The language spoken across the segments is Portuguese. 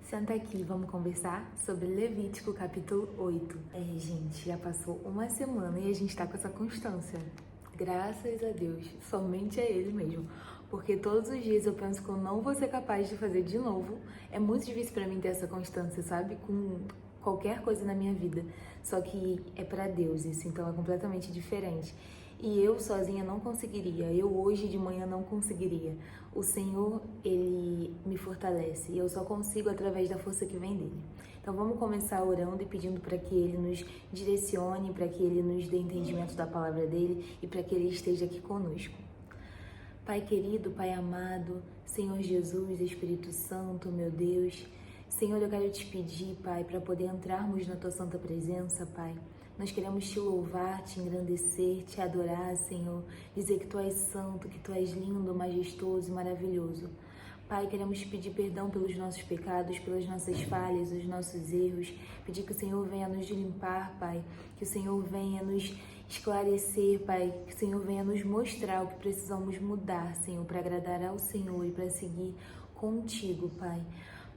Senta aqui, vamos conversar sobre Levítico capítulo 8. Gente, já passou uma semana e a gente tá com essa constância. Graças a Deus, somente é Ele mesmo. Porque todos os dias eu penso que eu não vou ser capaz de fazer de novo. É muito difícil pra mim ter essa constância, sabe? Com qualquer coisa na minha vida. Só que é pra Deus isso, então é completamente diferente. E eu sozinha não conseguiria, eu hoje de manhã não conseguiria. O Senhor, Ele me fortalece e eu só consigo através da força que vem dEle. Então vamos começar orando e pedindo para que Ele nos direcione, para que Ele nos dê entendimento da palavra dEle e para que Ele esteja aqui conosco. Pai querido, Pai amado, Senhor Jesus, Espírito Santo, meu Deus, Senhor, eu quero te pedir, Pai, para poder entrarmos na Tua santa presença, Pai. Nós queremos te louvar, te engrandecer, te adorar, Senhor, dizer que Tu és santo, que Tu és lindo, majestoso e maravilhoso. Pai, queremos te pedir perdão pelos nossos pecados, pelas nossas falhas, os nossos erros, pedir que o Senhor venha nos limpar, Pai, que o Senhor venha nos esclarecer, Pai, que o Senhor venha nos mostrar o que precisamos mudar, Senhor, para agradar ao Senhor e para seguir contigo, Pai.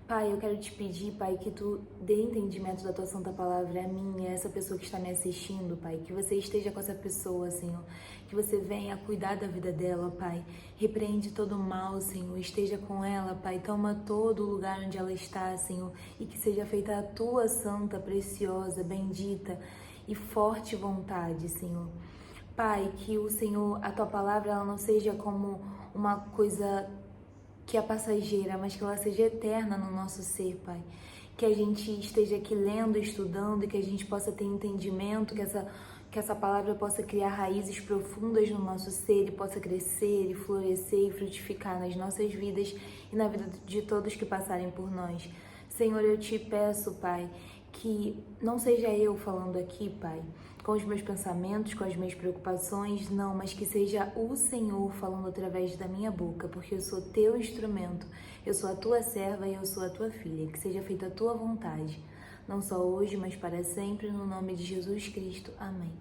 Pai, eu quero te pedir, Pai, que Tu dê entendimento da Tua santa palavra a mim e a essa pessoa que está me assistindo, Pai. Que você esteja com essa pessoa, Senhor. Que você venha cuidar da vida dela, Pai. Repreende todo o mal, Senhor. Esteja com ela, Pai. Toma todo o lugar onde ela está, Senhor. E que seja feita a Tua santa, preciosa, bendita e forte vontade, Senhor. Pai, que o Senhor, a Tua palavra, ela não seja como uma coisa que é passageira, mas que ela seja eterna no nosso ser, Pai. Que a gente esteja aqui lendo, estudando, e que a gente possa ter entendimento, que essa palavra possa criar raízes profundas no nosso ser e possa crescer e florescer e frutificar nas nossas vidas e na vida de todos que passarem por nós. Senhor, eu te peço, Pai, que não seja eu falando aqui, Pai, com os meus pensamentos, com as minhas preocupações, não, mas que seja o Senhor falando através da minha boca, porque eu sou teu instrumento, eu sou a tua serva e eu sou a tua filha, que seja feita a tua vontade, não só hoje, mas para sempre, no nome de Jesus Cristo. Amém.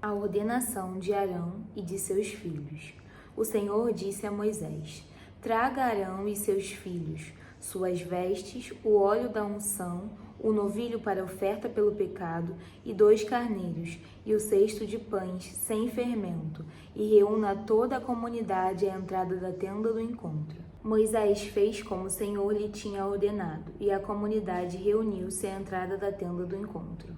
A ordenação de Arão e de seus filhos. O Senhor disse a Moisés: traga Arão e seus filhos, suas vestes, o óleo da unção, o novilho para oferta pelo pecado e 2 carneiros, e o cesto de pães sem fermento, e reúna toda a comunidade à entrada da tenda do encontro. Moisés fez como o Senhor lhe tinha ordenado, e a comunidade reuniu-se à entrada da tenda do encontro.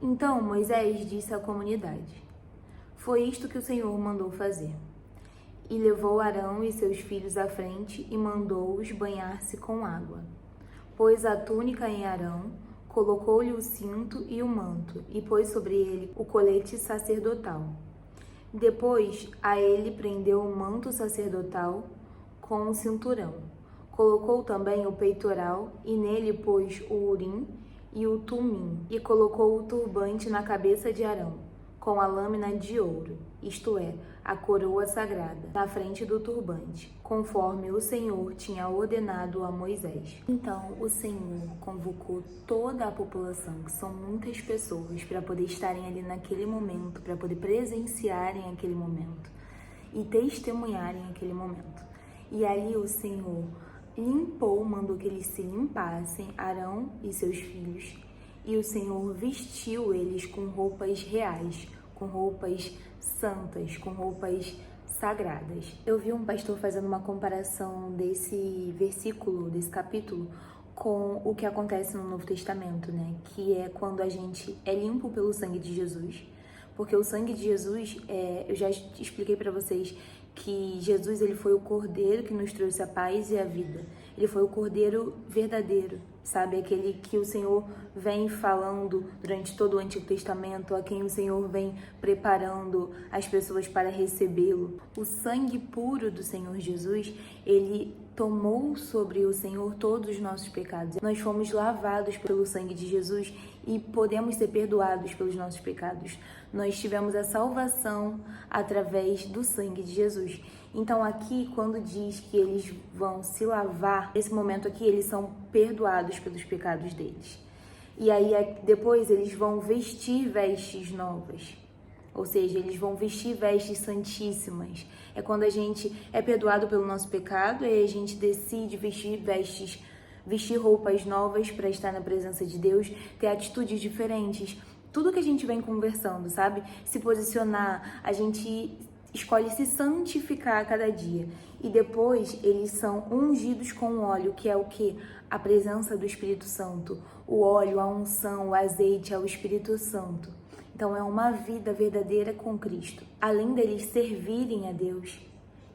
Então Moisés disse à comunidade: foi isto que o Senhor mandou fazer. E levou Arão e seus filhos à frente e mandou-os banhar-se com água. Pôs a túnica em Arão, colocou-lhe o cinto e o manto, e pôs sobre ele o colete sacerdotal. Depois a ele prendeu o manto sacerdotal com o cinturão. Colocou também o peitoral, e nele pôs o urim e o tumim, e colocou o turbante na cabeça de Arão, com a lâmina de ouro, isto é, a coroa sagrada, na frente do turbante, conforme o Senhor tinha ordenado a Moisés. Então o Senhor convocou toda a população, que são muitas pessoas, para poder estarem ali naquele momento, para poder presenciarem aquele momento e testemunharem aquele momento. E ali o Senhor mandou que eles se limpassem, Arão e seus filhos, e o Senhor vestiu eles com roupas reais, com roupas santas, com roupas sagradas. Eu vi um pastor fazendo uma comparação desse versículo, desse capítulo, com o que acontece no Novo Testamento, né? Que é quando a gente é limpo pelo sangue de Jesus, porque o sangue de Jesus, eu já expliquei para vocês que Jesus, ele foi o cordeiro que nos trouxe a paz e a vida. Ele foi o cordeiro verdadeiro, sabe? Aquele que o Senhor vem falando durante todo o Antigo Testamento, a quem o Senhor vem preparando as pessoas para recebê-lo. O sangue puro do Senhor Jesus, ele tomou sobre o Senhor todos os nossos pecados. Nós fomos lavados pelo sangue de Jesus e podemos ser perdoados pelos nossos pecados. Nós tivemos a salvação através do sangue de Jesus. Então aqui, quando diz que eles vão se lavar, nesse momento aqui eles são perdoados pelos pecados deles. E aí depois eles vão vestir vestes novas. Ou seja, eles vão vestir vestes santíssimas. É quando a gente é perdoado pelo nosso pecado e a gente decide vestir roupas novas para estar na presença de Deus, ter atitudes diferentes. Tudo que a gente vem conversando, sabe? Se posicionar, a gente escolhe se santificar a cada dia. E depois eles são ungidos com óleo, que é o quê? A presença do Espírito Santo. O óleo, a unção, o azeite é o Espírito Santo. Então é uma vida verdadeira com Cristo. Além deles servirem a Deus,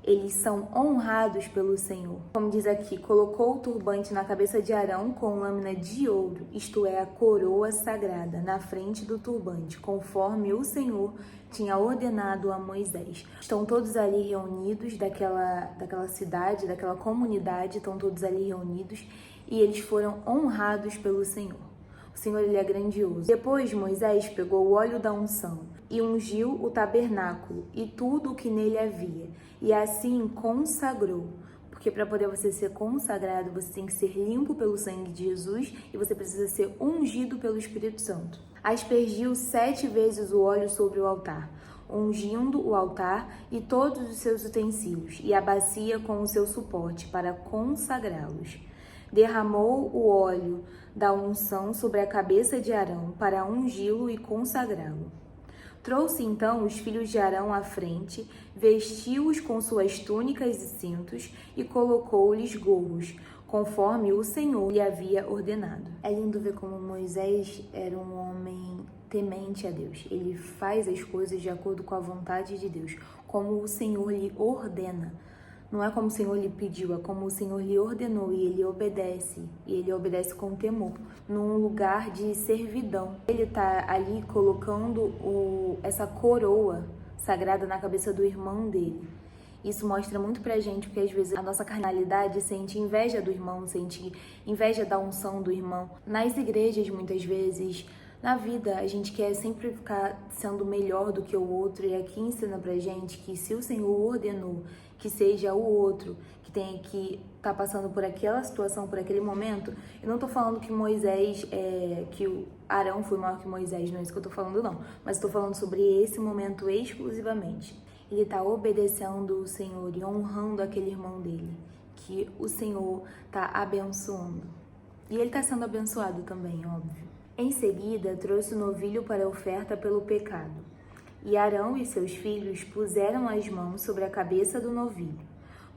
eles são honrados pelo Senhor. Como diz aqui, colocou o turbante na cabeça de Arão com lâmina de ouro, isto é, a coroa sagrada, na frente do turbante, conforme o Senhor tinha ordenado a Moisés. Estão todos ali reunidos, daquela cidade, daquela comunidade, estão todos ali reunidos, e eles foram honrados pelo Senhor. O Senhor, ele é grandioso. Depois Moisés pegou o óleo da unção e ungiu o tabernáculo e tudo o que nele havia, e assim consagrou. Porque para poder você ser consagrado, você tem que ser limpo pelo sangue de Jesus e você precisa ser ungido pelo Espírito Santo. Aspergiu 7 vezes o óleo sobre o altar, ungindo o altar e todos os seus utensílios, e a bacia com o seu suporte, para consagrá-los. Derramou o óleo da unção sobre a cabeça de Arão, para ungí-lo e consagrá-lo. Trouxe então os filhos de Arão à frente, vestiu-os com suas túnicas e cintos e colocou-lhes gorros, conforme o Senhor lhe havia ordenado. É lindo ver como Moisés era um homem temente a Deus. Ele faz as coisas de acordo com a vontade de Deus, como o Senhor lhe ordena. Não é como o Senhor lhe pediu, é como o Senhor lhe ordenou, e ele obedece com temor, num lugar de servidão. Ele está ali colocando essa coroa sagrada na cabeça do irmão dele. Isso mostra muito pra gente, porque às vezes a nossa carnalidade sente inveja do irmão, sente inveja da unção do irmão. Nas igrejas, muitas vezes, na vida, a gente quer sempre ficar sendo melhor do que o outro, e aqui ensina pra gente que se o Senhor ordenou que seja o outro que tem que tá passando por aquela situação, por aquele momento, eu não tô falando que que o Arão foi maior que Moisés, não é isso que eu tô falando não, mas tô falando sobre esse momento exclusivamente. Ele tá obedecendo o Senhor e honrando aquele irmão dele, que o Senhor tá abençoando. E ele tá sendo abençoado também, óbvio. Em seguida, trouxe o novilho para a oferta pelo pecado. E Arão e seus filhos puseram as mãos sobre a cabeça do novilho.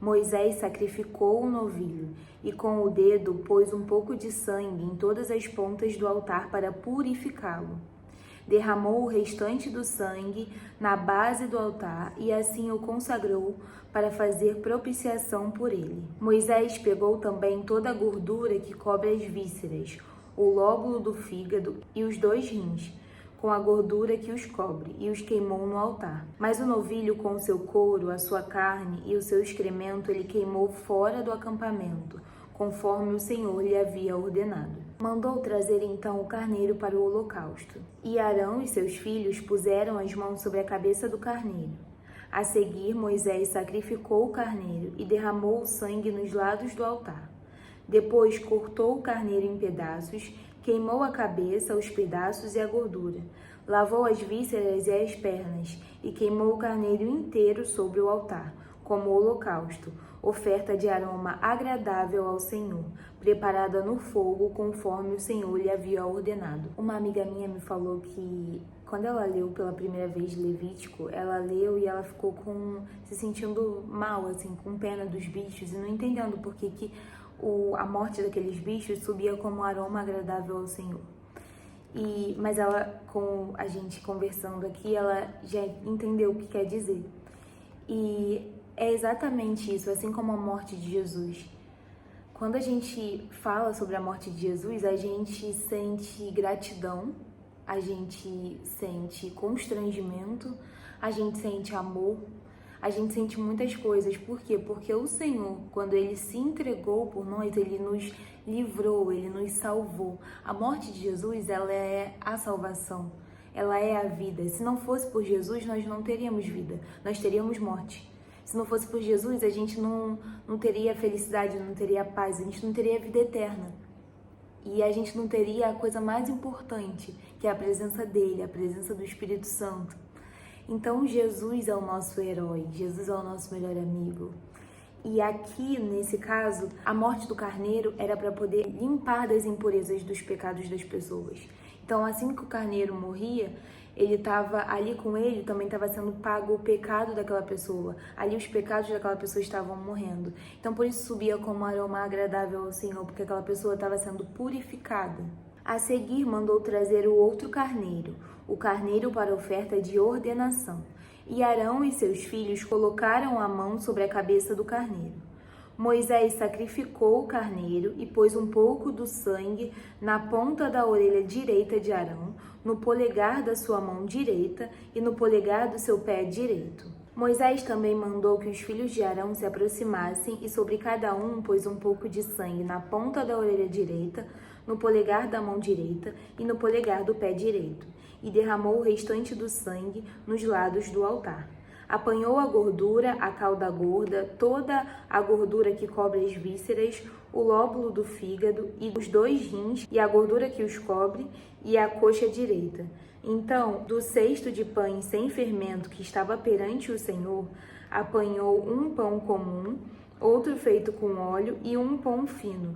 Moisés sacrificou o novilho e com o dedo pôs um pouco de sangue em todas as pontas do altar para purificá-lo. Derramou o restante do sangue na base do altar e assim o consagrou para fazer propiciação por ele. Moisés pegou também toda a gordura que cobre as vísceras, o lóbulo do fígado e os 2 rins, com a gordura que os cobre, e os queimou no altar. Mas o novilho com o seu couro, a sua carne e o seu excremento ele queimou fora do acampamento, conforme o Senhor lhe havia ordenado. Mandou trazer então o carneiro para o holocausto. E Arão e seus filhos puseram as mãos sobre a cabeça do carneiro. A seguir, Moisés sacrificou o carneiro e derramou o sangue nos lados do altar. Depois cortou o carneiro em pedaços, queimou a cabeça, os pedaços e a gordura, lavou as vísceras e as pernas e queimou o carneiro inteiro sobre o altar, como holocausto, oferta de aroma agradável ao Senhor, preparada no fogo conforme o Senhor lhe havia ordenado. Uma amiga minha me falou que quando ela leu pela primeira vez Levítico, ela leu e ela ficou se sentindo mal, assim, com pena dos bichos e não entendendo por que a morte daqueles bichos subia como aroma agradável ao Senhor. Mas ela, com a gente conversando aqui, ela já entendeu o que quer dizer. E é exatamente isso, assim como a morte de Jesus. Quando a gente fala sobre a morte de Jesus, a gente sente gratidão, a gente sente constrangimento, a gente sente amor, a gente sente muitas coisas. Por quê? Porque o Senhor, quando Ele se entregou por nós, Ele nos livrou, Ele nos salvou. A morte de Jesus, ela é a salvação, ela é a vida. Se não fosse por Jesus, nós não teríamos vida, nós teríamos morte. Se não fosse por Jesus, a gente não teria felicidade, não teria paz, a gente não teria vida eterna. E a gente não teria a coisa mais importante, que é a presença dEle, a presença do Espírito Santo. Então Jesus é o nosso herói, Jesus é o nosso melhor amigo. E aqui, nesse caso, a morte do carneiro era para poder limpar das impurezas dos pecados das pessoas. Então, assim que o carneiro morria, ele estava ali com ele, também estava sendo pago o pecado daquela pessoa. Ali os pecados daquela pessoa estavam morrendo. Então, por isso subia como um aroma agradável ao Senhor, porque aquela pessoa estava sendo purificada. A seguir, mandou trazer o outro carneiro, o carneiro para oferta de ordenação. E Arão e seus filhos colocaram a mão sobre a cabeça do carneiro. Moisés sacrificou o carneiro e pôs um pouco do sangue na ponta da orelha direita de Arão, no polegar da sua mão direita e no polegar do seu pé direito. Moisés também mandou que os filhos de Arão se aproximassem e sobre cada um pôs um pouco de sangue na ponta da orelha direita, no polegar da mão direita e no polegar do pé direito, e derramou o restante do sangue nos lados do altar. Apanhou a gordura, a cauda gorda, toda a gordura que cobre as vísceras, o lóbulo do fígado e os 2 rins e a gordura que os cobre e a coxa direita. Então, do cesto de pães sem fermento que estava perante o Senhor, apanhou um pão comum, outro feito com óleo e um pão fino,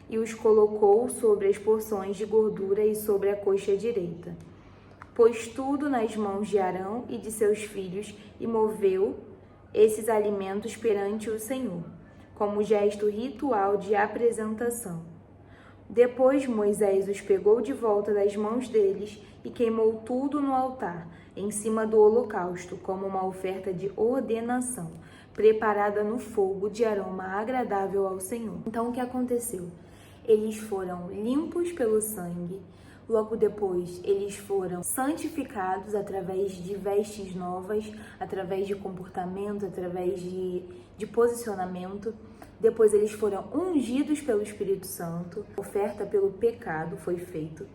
e os colocou sobre as porções de gordura e sobre a coxa direita. Pôs tudo nas mãos de Arão e de seus filhos e moveu esses alimentos perante o Senhor, como gesto ritual de apresentação. Depois Moisés os pegou de volta das mãos deles e queimou tudo no altar, em cima do holocausto, como uma oferta de ordenação, preparada no fogo de aroma agradável ao Senhor. Então o que aconteceu? Eles foram limpos pelo sangue. Logo depois, eles foram santificados através de vestes novas, através de comportamento, através de posicionamento. Depois, eles foram ungidos pelo Espírito Santo. A oferta pelo pecado foi feita.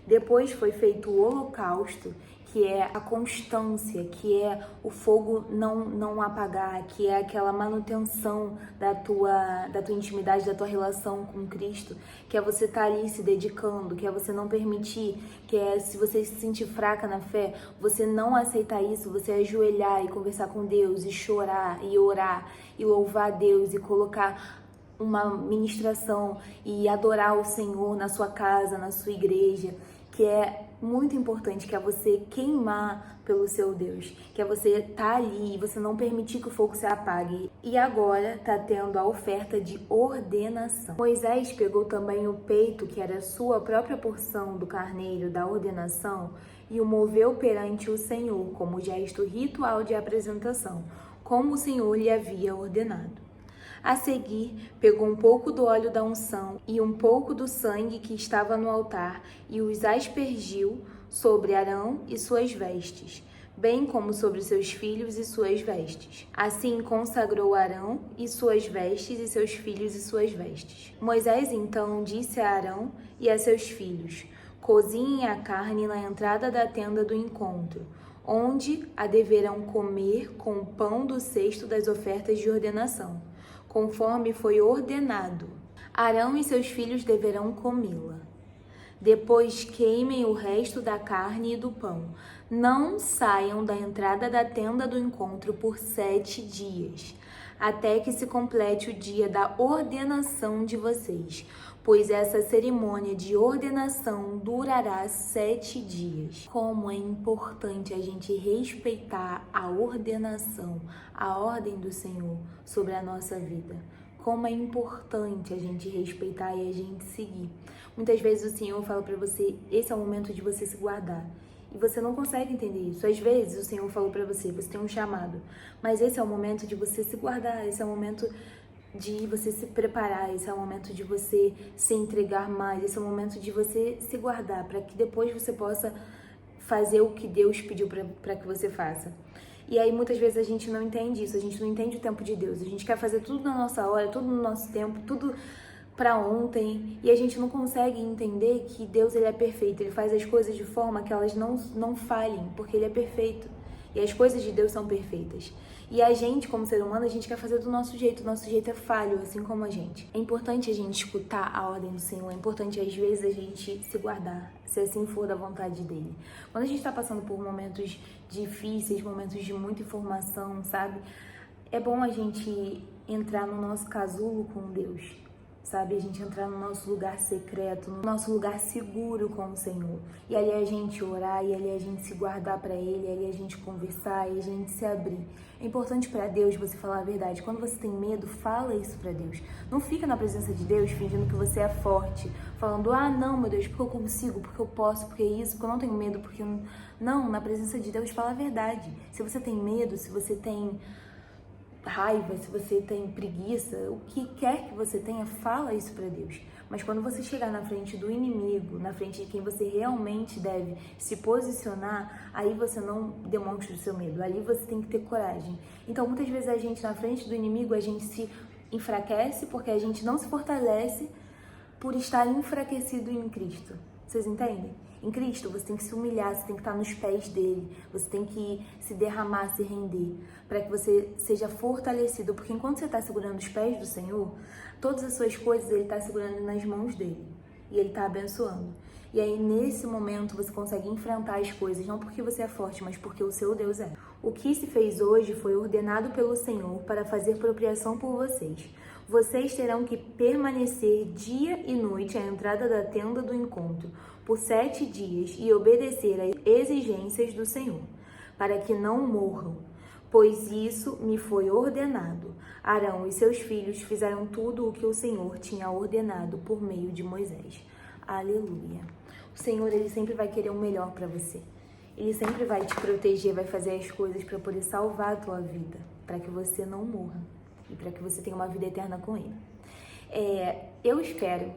Depois foi feito o holocausto, que é a constância, que é o fogo não apagar, que é aquela manutenção da tua intimidade, da tua relação com Cristo, que é você estar ali se dedicando, que é você não permitir, que é se você se sentir fraca na fé, você não aceitar isso, você ajoelhar e conversar com Deus e chorar e orar e louvar a Deus e colocar uma ministração e adorar o Senhor na sua casa, na sua igreja, que é muito importante, que é você queimar pelo seu Deus, que é você estar ali e você não permitir que o fogo se apague. E agora está tendo a oferta de ordenação. Moisés pegou também o peito, que era a sua própria porção do carneiro da ordenação, e o moveu perante o Senhor, como gesto ritual de apresentação, como o Senhor lhe havia ordenado. A seguir, pegou um pouco do óleo da unção e um pouco do sangue que estava no altar e os aspergiu sobre Arão e suas vestes, bem como sobre seus filhos e suas vestes. Assim consagrou Arão e suas vestes e seus filhos e suas vestes. Moisés então disse a Arão e a seus filhos: cozinhem a carne na entrada da tenda do encontro, onde a deverão comer com o pão do cesto das ofertas de ordenação, conforme foi ordenado. Arão e seus filhos deverão comê-la. Depois queimem o resto da carne e do pão. Não saiam da entrada da tenda do encontro por 7 dias, até que se complete o dia da ordenação de vocês, pois essa cerimônia de ordenação durará 7 dias. Como é importante a gente respeitar a ordenação, a ordem do Senhor sobre a nossa vida. Como é importante a gente respeitar e a gente seguir. Muitas vezes o Senhor fala para você, esse é o momento de você se guardar. E você não consegue entender isso. Às vezes o Senhor falou para você, você tem um chamado, mas esse é o momento de você se guardar, esse é o momento de você se preparar, esse é o momento de você se entregar mais, esse é o momento de você se guardar, para que depois você possa fazer o que Deus pediu para que você faça. E aí muitas vezes a gente não entende isso, a gente não entende o tempo de Deus, a gente quer fazer tudo na nossa hora, tudo no nosso tempo, tudo para ontem, e a gente não consegue entender que Deus ele é perfeito, ele faz as coisas de forma que elas não falhem, porque ele é perfeito. E as coisas de Deus são perfeitas. E a gente, como ser humano, a gente quer fazer do nosso jeito. O nosso jeito é falho, assim como a gente. É importante a gente escutar a ordem do Senhor. É importante, às vezes, a gente se guardar, se assim for da vontade dele. Quando a gente tá passando por momentos difíceis, momentos de muita informação, sabe? É bom a gente entrar no nosso casulo com Deus, sabe? A gente entrar no nosso lugar secreto, no nosso lugar seguro com o Senhor. E ali a gente orar, e ali a gente se guardar para Ele, e ali a gente conversar, e a gente se abrir. É importante para Deus você falar a verdade. Quando você tem medo, fala isso para Deus. Não fica na presença de Deus fingindo que você é forte, falando, ah, não, meu Deus, porque eu consigo, porque eu posso, porque isso, porque eu não tenho medo, porque eu... Não, na presença de Deus, fala a verdade. Se você tem medo, se você tem raiva, se você tem preguiça, o que quer que você tenha, fala isso para Deus. Mas quando você chegar na frente do inimigo, na frente de quem você realmente deve se posicionar, aí você não demonstra o seu medo, ali você tem que ter coragem. Então, muitas vezes a gente, na frente do inimigo, a gente se enfraquece porque a gente não se fortalece por estar enfraquecido em Cristo. Vocês entendem? Em Cristo, você tem que se humilhar, você tem que estar nos pés dele, você tem que se derramar, se render, para que você seja fortalecido, porque enquanto você está segurando os pés do Senhor, todas as suas coisas ele está segurando nas mãos dele, e ele está abençoando. E aí, nesse momento, você consegue enfrentar as coisas, não porque você é forte, mas porque o seu Deus é. O que se fez hoje foi ordenado pelo Senhor para fazer propriação por vocês. Vocês terão que permanecer dia e noite à entrada da tenda do encontro por 7 dias e obedecer às exigências do Senhor, para que não morram, pois isso me foi ordenado. Arão e seus filhos fizeram tudo o que o Senhor tinha ordenado por meio de Moisés. Aleluia. O Senhor, ele sempre vai querer o melhor para você. Ele sempre vai te proteger, vai fazer as coisas para poder salvar a tua vida, para que você não morra e para que você tenha uma vida eterna com ele. Eu espero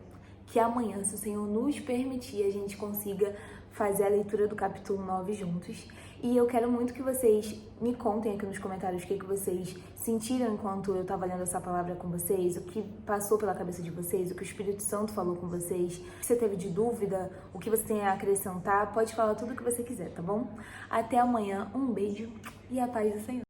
que amanhã, se o Senhor nos permitir, a gente consiga fazer a leitura do capítulo 9 juntos. E eu quero muito que vocês me contem aqui nos comentários o que vocês sentiram enquanto eu estava lendo essa palavra com vocês, o que passou pela cabeça de vocês, o que o Espírito Santo falou com vocês, o que você teve de dúvida, o que você tem a acrescentar, pode falar tudo o que você quiser, tá bom? Até amanhã, um beijo e a paz do Senhor.